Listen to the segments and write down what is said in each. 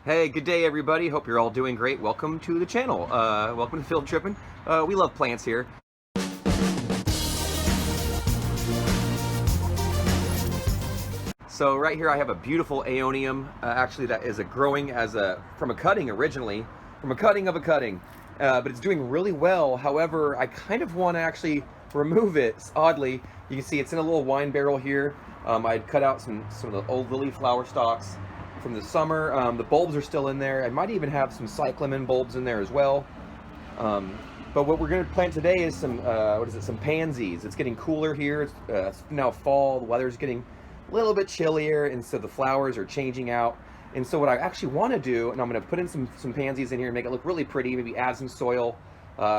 Hey, good day everybody. Hope you're all doing great. Welcome to the channel. Welcome to Field Tripping. We love plants here. So right here I have a beautiful Aeonium, actually that is growing from a cutting originally, from a cutting of a cutting. But it's doing really well. However, I kind of want to actually remove it, oddly. You can see it's in a little wine barrel here. I'd cut out some of the old lily flower stalks from the summer. The bulbs are still in there. I might even have some cyclamen bulbs in there as well. But what we're going to plant today is some pansies. It's getting cooler here. It's now fall. The weather's getting a little bit chillier, and so the flowers are changing out. And so what I actually want to do, and I'm going to put in some pansies in here and make it look really pretty, maybe add some soil,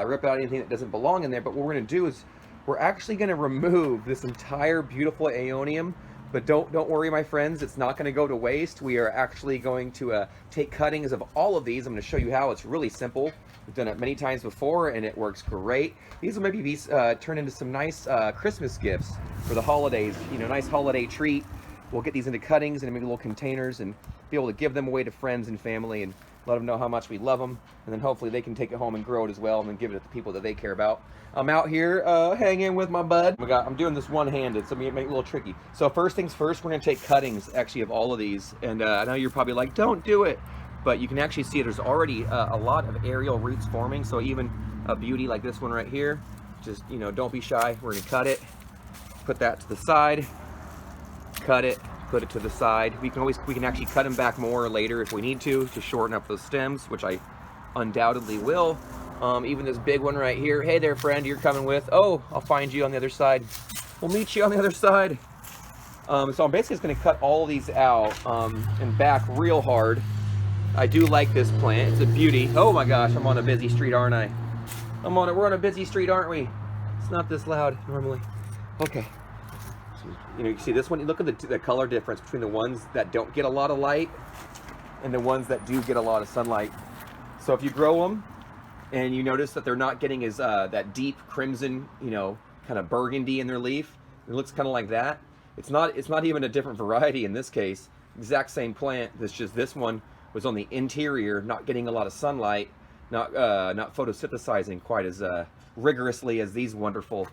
rip out anything that doesn't belong in there. But what we're going to do is we're actually going to remove this entire beautiful Aeonium. But don't worry, my friends, it's not going to go to waste. We are actually going to take cuttings of all of these. I'm going to show you how. It's really simple. We've done it many times before, and it works great. These will maybe be turned into some nice Christmas gifts for the holidays. You know, nice holiday treat. We'll get these into cuttings and maybe little containers and be able to give them away to friends and family and let them know how much we love them. And then hopefully they can take it home and grow it as well and then give it to the people that they care about. I'm out here hanging with my bud. I'm doing this one-handed, so it may be a little tricky. So first things first, we're going to take cuttings actually of all of these. And I know you're probably like, don't do it. But you can actually see there's already a lot of aerial roots forming. So even a beauty like this one right here, just, you know, don't be shy. We're going to cut it, put that to the side, cut it, put it to the side. We can actually cut them back more later if we need to shorten up those stems, which I undoubtedly will. Even this big one right here. Hey there, friend, you're coming with. Oh, I'll find you on the other side. We'll meet you on the other side. So I'm basically just going to cut all these out and back real hard. I do like this plant. It's a beauty. Oh my gosh, I'm on a busy street, aren't I? We're on a busy street, aren't we? It's not this loud normally. Okay. So, you know, you see this one. You look at the color difference between the ones that don't get a lot of light and the ones that do get a lot of sunlight. So if you grow them and you notice that they're not getting as that deep crimson, you know, kind of burgundy in their leaf, it looks kind of like that. It's not even a different variety in this case. Exact same plant. It's just this one was on the interior, not getting a lot of sunlight, not photosynthesizing quite as rigorously as these wonderful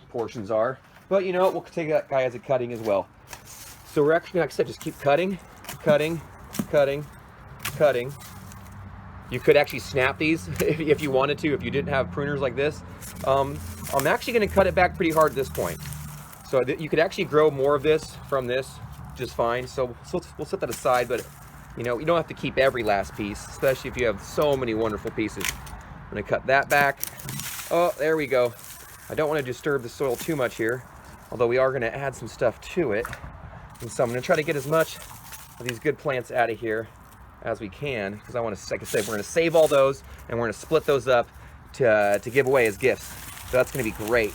portions are. But you know what? We'll take that guy as a cutting as well. So we're actually, like I said, just keep cutting, cutting, cutting, cutting. You could actually snap these if you wanted to, if you didn't have pruners like this. I'm actually going to cut it back pretty hard at this point. So you could actually grow more of this from this just fine. So we'll set that aside, but you know, you don't have to keep every last piece, especially if you have so many wonderful pieces. I'm going to cut that back. Oh, there we go. I don't want to disturb the soil too much here, although we are going to add some stuff to it. And so I'm going to try to get as much of these good plants out of here as we can, because I want to, like I said, we're going to save all those and we're going to split those up to give away as gifts. So that's going to be great.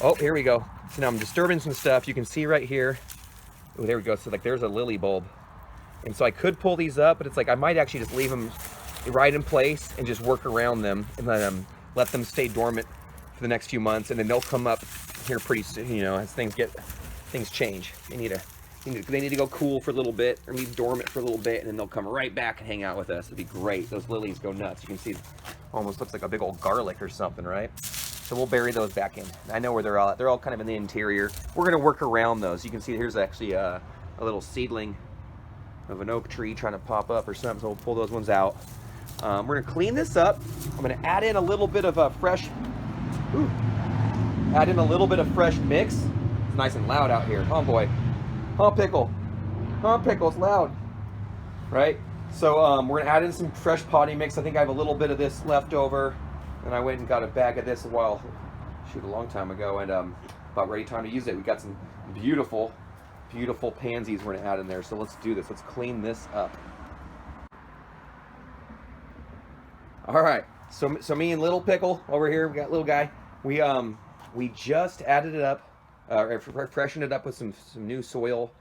Oh, here we go. So now I'm disturbing some stuff. You can see right here. Oh, there we go. So like there's a lily bulb. And so I could pull these up, but it's like I might actually just leave them right in place and just work around them and let them stay dormant for the next few months, and then they'll come up here pretty soon, you know, as things change. They need to go cool for a little bit, or be dormant for a little bit, and then they'll come right back and hang out with us. It'd be great. Those lilies go nuts. You can see, almost looks like a big old garlic or something, right? So we'll bury those back in. I know where they're all at. They're all kind of in the interior. We're gonna work around those. You can see here's actually a little seedling of an oak tree trying to pop up or something, so we'll pull those ones out. We're gonna clean this up. I'm gonna add in a little bit of a fresh mix. It's nice and loud out here. Oh boy. Oh pickle, it's loud, right? So we're gonna add in some fresh potting mix. I think I have a little bit of this left over, and I went and got a bag of this a long time ago, and about ready time to use it. We got some beautiful pansies we're gonna add in there. So let's do this. Let's clean this up. All right. So me and little pickle over here. We got little guy. We just added it up, freshened it up with some new soil.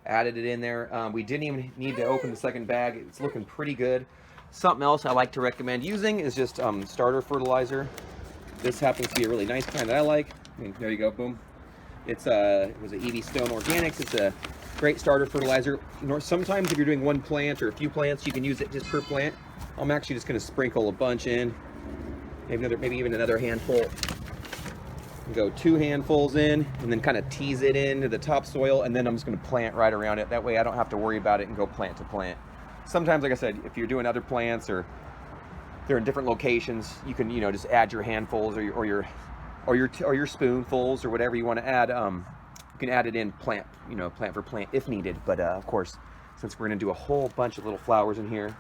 Added it in there. We didn't even need to open the second bag. It's looking pretty good. Something else I like to recommend using is just starter fertilizer. This happens to be a really nice kind that I like. I mean, there you go. Boom. It was an EV Stone Organics. It's a great starter fertilizer. Sometimes if you're doing one plant or a few plants, you can use it just per plant. I'm actually just going to sprinkle a bunch in, maybe even another handful. Go 2 handfuls in, and then kind of tease it into the topsoil, and then I'm just going to plant right around it. That way I don't have to worry about it and go plant to plant. Sometimes, like I said, if you're doing other plants or they're in different locations, you can, you know, just add your handfuls or your spoonfuls or whatever you want to add. You can add it in plant for plant if needed. But of course, since we're going to do a whole bunch of little flowers in here,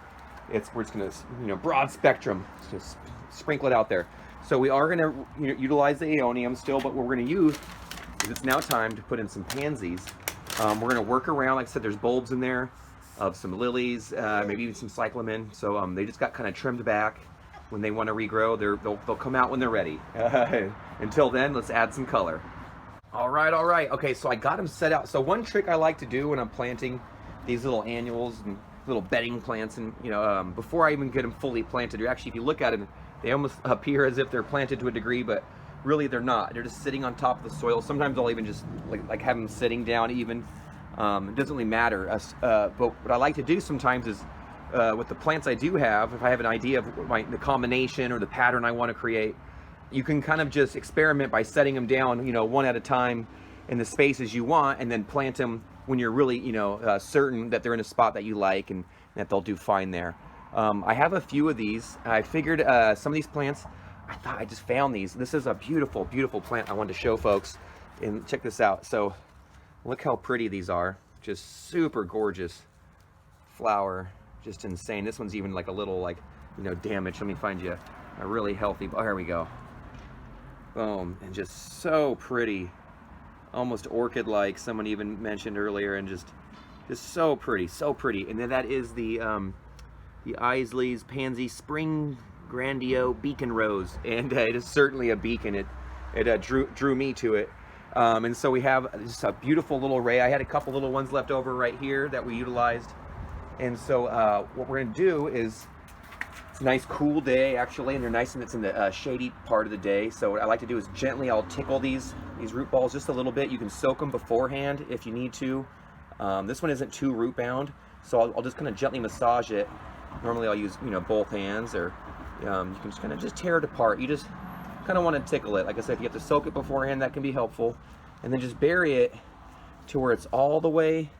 we're just going to, you know, broad spectrum, just sprinkle it out there. So we are going to, you know, utilize the Aeonium still, but what we're going to use is it's now time to put in some Pansies. We're going to work around, like I said, there's bulbs in there of some lilies, maybe even some cyclamen. So they just got kind of trimmed back. When they want to regrow, they'll come out when they're ready. Until then, let's add some color. All right. Okay, so I got them set out. So one trick I like to do when I'm planting these little annuals and little bedding plants, and you know, before I even get them fully planted, or actually, if you look at them, they almost appear as if they're planted to a degree, but really they're not. They're just sitting on top of the soil. Sometimes I'll even just like have them sitting down even. It doesn't really matter. But what I like to do sometimes is, with the plants I do have, if I have an idea of the combination or the pattern I want to create, you can kind of just experiment by setting them down, you know, one at a time in the spaces you want, and then plant them when you're really, you know, certain that they're in a spot that you like and that they'll do fine there. I have a few of these. I figured some of these plants, I just found these. This is a beautiful, beautiful plant I wanted to show folks. And check this out. So look how pretty these are. Just super gorgeous flower. Just insane. This one's even like a little, like, you know, damaged. Let me find you a really healthy. Oh, here we go. Boom. And just so pretty. Almost orchid-like, someone even mentioned earlier, and just so pretty, so pretty. And then that is the Isley's Pansy Spring Grandio Beacon Rose, and it is certainly a beacon. It drew me to it. And so we have just a beautiful little array. I had a couple little ones left over right here that we utilized. And so what we're gonna do is, it's a nice cool day actually, and they're nice, and it's in the shady part of the day. So what I like to do is gently, I'll tickle these root balls just a little bit. You can soak them beforehand if you need to. This one isn't too root bound, so I'll just kind of gently massage it. Normally I'll use, you know, both hands, or you can just kind of just tear it apart. You just kind of want to tickle it. Like I said, if you have to soak it beforehand, that can be helpful. And then just bury it to where it's all the way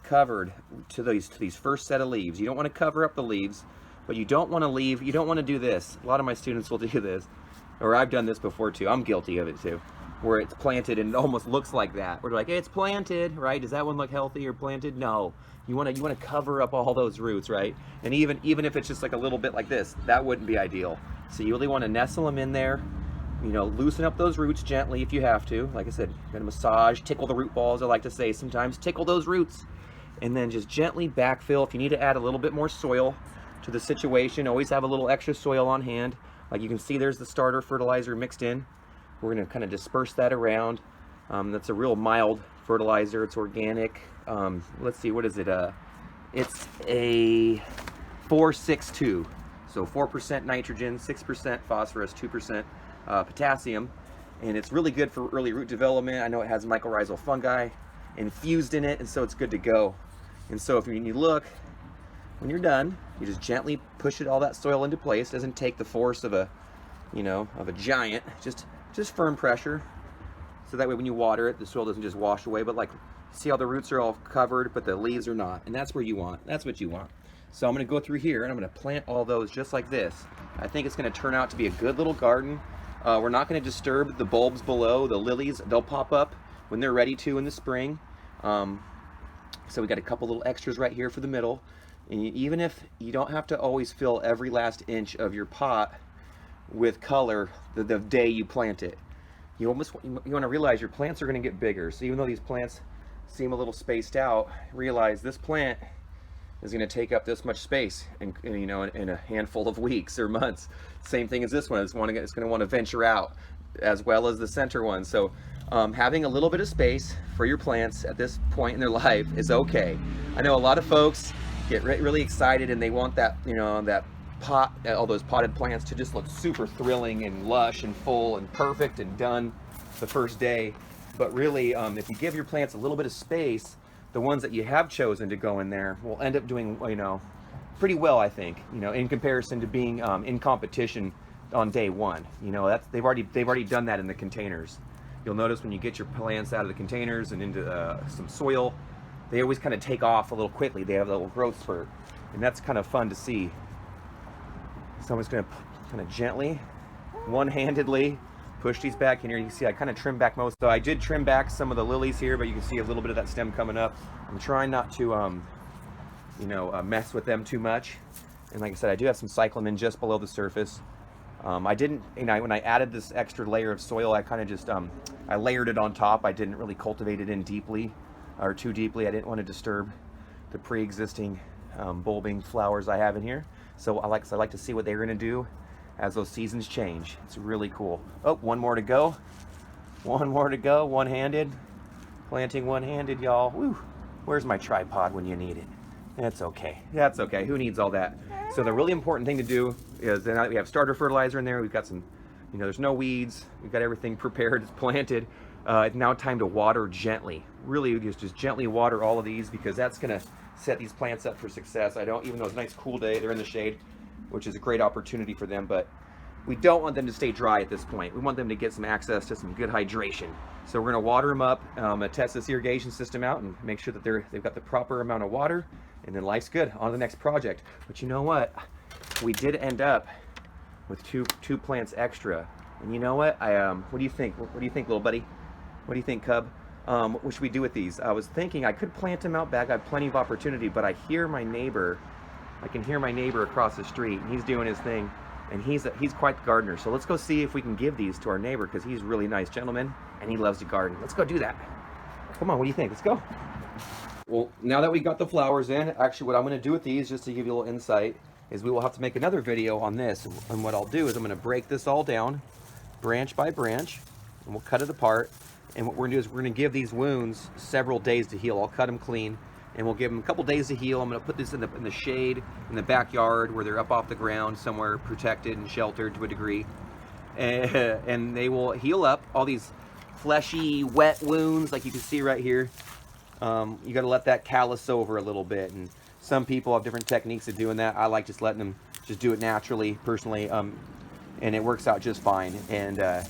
covered to these first set of leaves. You don't want to cover up the leaves, but you don't want to do this. A lot of my students will do this, or I've done this before too. I'm guilty of it too, where it's planted and it almost looks like that. We're like, hey, it's planted, right? Does that one look healthy or planted? No. You want to cover up all those roots, right? And even if it's just like a little bit like this, that wouldn't be ideal. So you really want to nestle them in there. You know, loosen up those roots gently if you have to. Like I said, you're gonna massage, tickle the root balls. I like to say sometimes, tickle those roots, and then just gently backfill. If you need to add a little bit more soil to the situation, always have a little extra soil on hand. Like you can see, there's the starter fertilizer mixed in. We're gonna kind of disperse that around. That's a real mild fertilizer. It's organic. Let's see, what is it? It's a 4-6-2. So 4% nitrogen, 6% phosphorus, 2% potassium, and it's really good for early root development. I know it has mycorrhizal fungi infused in it, and so it's good to go. And so if you look, when you're done, you just gently push all that soil into place. It doesn't take the force of a giant, just firm pressure. So that way when you water it, the soil doesn't just wash away, but like, see how the roots are all covered, but the leaves are not. And that's what you want. So I'm gonna go through here and I'm gonna plant all those just like this. I think it's gonna turn out to be a good little garden. We're not gonna disturb the bulbs below, the lilies. They'll pop up when they're ready to in the spring. So we got a couple little extras right here for the middle. And even if you don't have to always fill every last inch of your pot with color the day you plant it, you want to realize your plants are going to get bigger. So even though these plants seem a little spaced out, realize this plant is going to take up this much space in a handful of weeks or months. Same thing as this one. It's going to want to venture out, as well as the center one. So having a little bit of space for your plants at this point in their life is okay. I know a lot of folks get really excited and they want that, that pot, all those potted plants to just look super thrilling and lush and full and perfect and done the first day. But really, if you give your plants a little bit of space, the ones that you have chosen to go in there will end up doing, you know, pretty well, I think, you know, in comparison to being in competition on day one. You know, they've already done that in the containers. You'll notice when you get your plants out of the containers and into some soil, they always kind of take off a little quickly. They have a little growth spurt, and that's kind of fun to see. So I'm just going to kind of gently, one-handedly push these back in here. You can see I kind of trimmed back most. So I did trim back some of the lilies here, but you can see a little bit of that stem coming up. I'm trying not to, you know, mess with them too much. And like I said, I do have some cyclamen just below the surface. I didn't, you know, when I added this extra layer of soil, I kind of just, I layered it on top. I didn't really cultivate it in deeply or too deeply. I didn't want to disturb the pre-existing bulbing flowers I have in here. So I like to see what they're going to do as those seasons change. It's really cool. Oh, one more to go. One more to go, one-handed. Planting one-handed, y'all. Woo. Where's my tripod when you need it? That's okay. That's okay. Who needs all that? So the really important thing to do is, now that we have starter fertilizer in there, we've got some, you know, there's no weeds. We've got everything prepared, it's planted. It's now time to water gently. Really just gently water all of these, because that's gonna set these plants up for success. Even though it's a nice cool day, they're in the shade, which is a great opportunity for them, but we don't want them to stay dry at this point. We want them to get some access to some good hydration. So we're gonna water them up, test this irrigation system out and make sure that they've got the proper amount of water, and then life's good. On to the next project. But you know what? We did end up with two plants extra. And you know what? What do you think? What do you think, little buddy? What do you think, cub? What should we do with these? I was thinking I could plant them out back. I have plenty of opportunity, but I hear my neighbor. I can hear my neighbor across the street, and he's doing his thing, and he's quite the gardener. So let's go see if we can give these to our neighbor, because he's a really nice gentleman and he loves to garden. Let's go do that. Come on, what do you think? Let's go. Well, now that we got the flowers in, actually what I'm going to do with these, just to give you a little insight, is we will have to make another video on this. And what I'll do is I'm going to break this all down, branch by branch, and we'll cut it apart. And what we're going to do is we're going to give these wounds several days to heal. I'll cut them clean, and we'll give them a couple days to heal. I'm going to put this in the shade, in the backyard, where they're up off the ground, somewhere protected and sheltered to a degree. And they will heal up all these fleshy, wet wounds, like you can see right here. You got to let that callus over a little bit, and some people have different techniques of doing that. I like just letting them just do it naturally, personally, and it works out just fine. And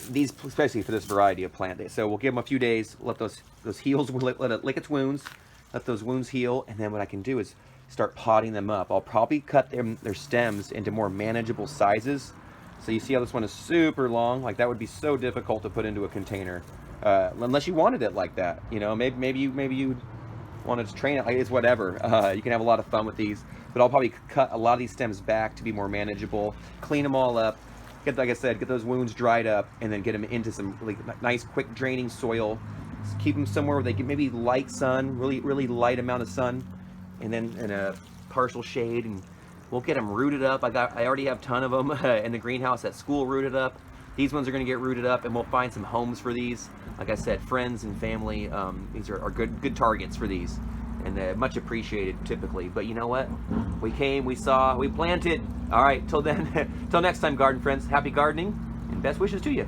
these, especially for this variety of plant. So we'll give them a few days, let those heals, let it lick its wounds, let those wounds heal, and then what I can do is start potting them up. I'll probably cut their stems into more manageable sizes. So you see how this one is super long? Like, that would be so difficult to put into a container, unless you wanted it like that. You know, maybe you wanted to train it. It's whatever. You can have a lot of fun with these, but I'll probably cut a lot of these stems back to be more manageable, clean them all up, like I said, get those wounds dried up, and then get them into some really nice, quick draining soil. Just keep them somewhere where they get maybe light sun, really light amount of sun, and then in a partial shade, and we'll get them rooted up. I already have a ton of them in the greenhouse at school rooted up. These ones are going to get rooted up, and we'll find some homes for these. Like I said, friends and family, these are good targets for these, and much appreciated typically. But you know what? We came, we saw, we planted. All right, till then, till next time, garden friends, happy gardening and best wishes to you.